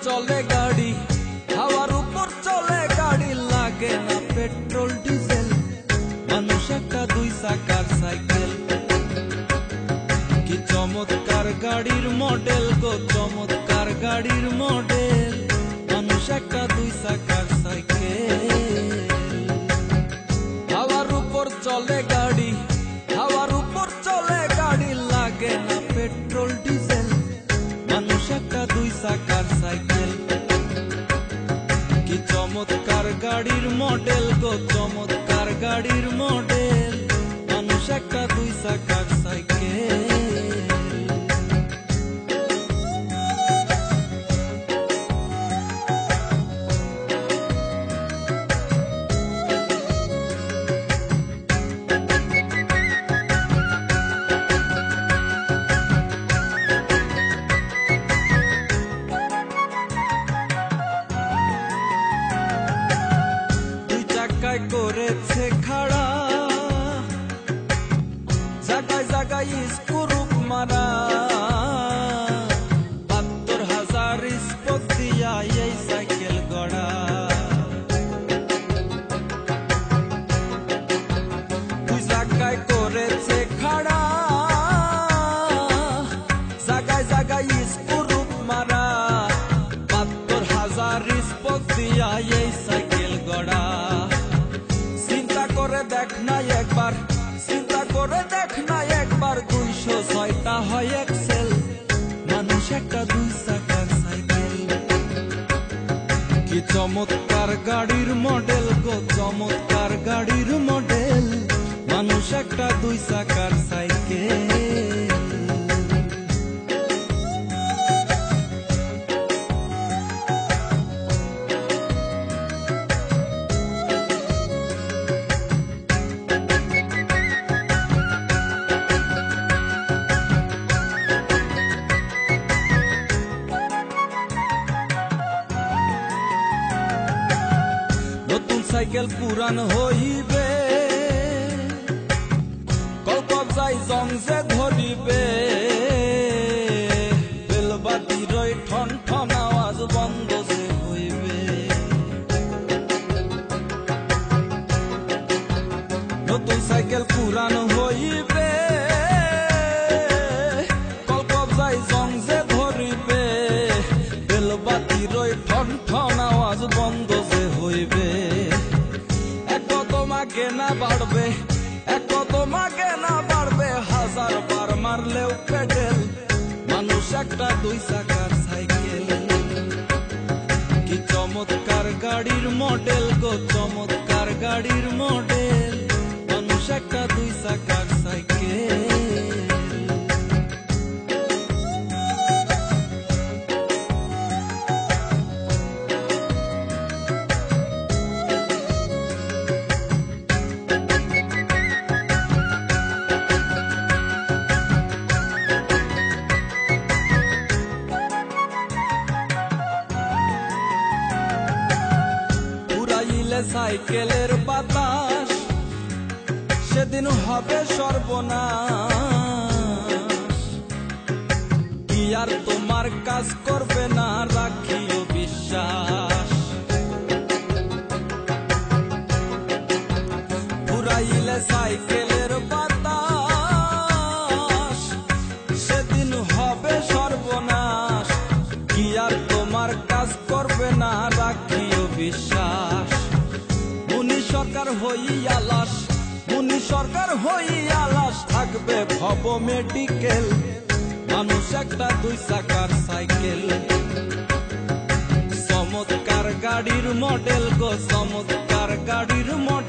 চলে গাড়ি, হাওয়ার উপর চলে গাড়ি, লাগে না পেট্রোল ডিজেল, মানুষ একটা দুই চাকার সাইকেল। কি চমৎকার গাড়ির মডেল গো, চমৎকার গাড়ির মডেল, মানুষ একটা দুই চাকার সাইকেল। হাওয়ার উপর চলে গাড়ি, হাওয়ার উপর চলে গাড়ি, লাগে না পেট্রোল ডিজেল, মানুষ একটা দুই চাকার সাইকেল। কি চমৎকার গাড়ির মডেল গো, চমৎকার গাড়ির মডেল, মানুষ একটা দুই চাকার সাইকেল। করেছে খাড়া, জায়গায় জায়গায় স্ক্রুপ মারা, ৭২,০০০ স্পোক দিয়া এই সাইকেল গড়া। দুই জায়গায় করেছে খাড়া, জায়গায় জায়গায় স্ক্রুপ মারা, ৭২,০০০ স্পোক দিয়া এই সাইকেল গড়া। চিন্তা করে দেখ না একবার, চিন্তা করে দেখ না একবার, ২০৬টা হয় এক্সেল, মানুষ একটা দুই চাকার সাইকেল। কি চমৎকার গাড়ির মডেল গো, চমৎকার গাড়ির মডেল, মানুষ একটা দুই চাকার সাইকেল। সাইকেল পুরান হইবে, কলকব যাই জং যে ধরিবে, বেলবাতির ঠন ঠন আওয়াজ বন্ধ যে হইবে। নতুন সাইকেল পুরান হইবে, কলকব যাই জং যে ধরিবে, বেলবাতির ঠন ঠন আওয়াজ বন্ধ যে হইবে। তোমাকে না বাড়বে, এক তোমাকে না বাড়বে, ১০০০ বার মারলেও পেডেল, মানুষ একটা দুই চাকার সাইকেল। কি চমৎকার গাড়ির মডেল গো, চমৎকার গাড়ির মডেল, মানুষ একটা দুই চাকার সাইকেল। সাইকেলের বাতাস সেদিন হবে সর্বনাশ, কি আর তোমার কাজ করবে না, রাখিও বিশ্বাস। পুরাইলে সাইকেলের বাতাস সেদিন হবে সর্বনাশ, কি আর তোমার কাজ করবে না, রাখিও বিশ্বাস। সরকার হইয়া লাশ, মুনি সরকার হইয়া লাশ, থাকবে ভব মেডিকেল, মানুষ একটা দুই চাকার সাইকেল। চমৎকার গাড়ির মডেল গো, চমৎকার গাড়ির মডেল,